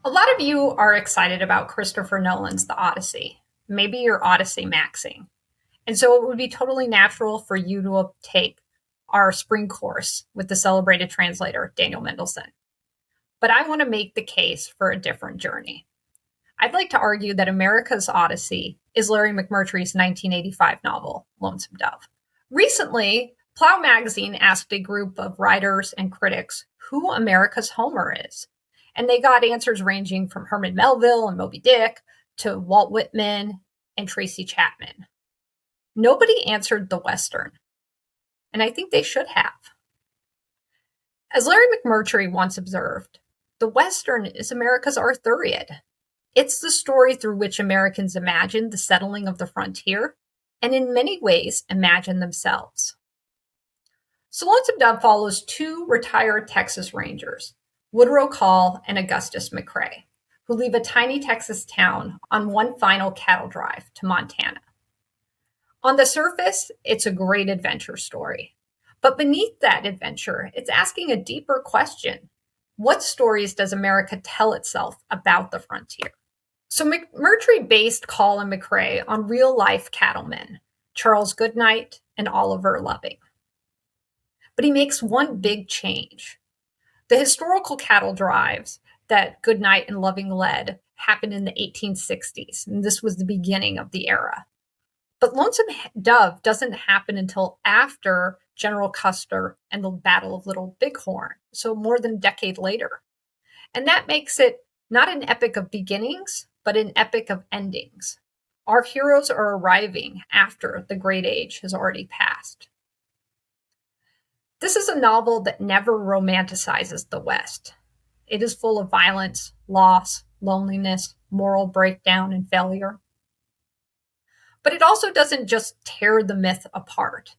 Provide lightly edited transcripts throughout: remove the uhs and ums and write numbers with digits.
A lot of you are excited about Christopher Nolan's The Odyssey. Maybe you're Odyssey maxing. And so it would be totally natural for you to take our spring course with the celebrated translator, Daniel Mendelsohn. But I want to make the case for a different journey. I'd like to argue that America's Odyssey is Larry McMurtry's 1985 novel, Lonesome Dove. Recently, Plough magazine asked a group of writers and critics who America's Homer is. And they got answers ranging from Herman Melville and Moby Dick to Walt Whitman and Tracy Chapman. Nobody answered the Western, and I think they should have. As Larry McMurtry once observed, the Western is America's Arthuriad. It's the story through which Americans imagine the settling of the frontier, and in many ways imagine themselves. So Lonesome Dove follows two retired Texas Rangers, Woodrow and Augustus McCrae, who leave a tiny Texas town on one final cattle drive to Montana. On the surface, it's a great adventure story. But beneath that adventure, it's asking a deeper question. What stories does America tell itself about the frontier? So McMurtry based Call and McCrae on real-life cattlemen, Charles Goodnight and Oliver Loving. But he makes one big change. The historical cattle drives that Goodnight and Loving led happened in the 1860s, and this was the beginning of the era. But Lonesome Dove doesn't happen until after General Custer and the Battle of Little Bighorn, so more than a decade later. And that makes it not an epic of beginnings, but an epic of endings. Our heroes are arriving after the Great Age has already passed. This is a novel that never romanticizes the West. It is full of violence, loss, loneliness, moral breakdown, and failure. But it also doesn't just tear the myth apart.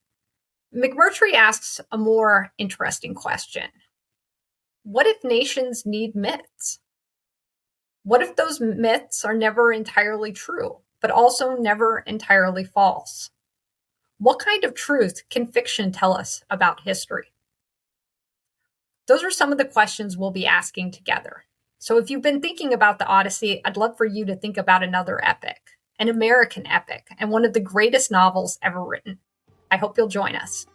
McMurtry asks a more interesting question. What if nations need myths? What if those myths are never entirely true, but also never entirely false? What kind of truth can fiction tell us about history? Those are some of the questions we'll be asking together. So if you've been thinking about the Odyssey, I'd love for you to think about another epic, an American epic, and one of the greatest novels ever written. I hope you'll join us.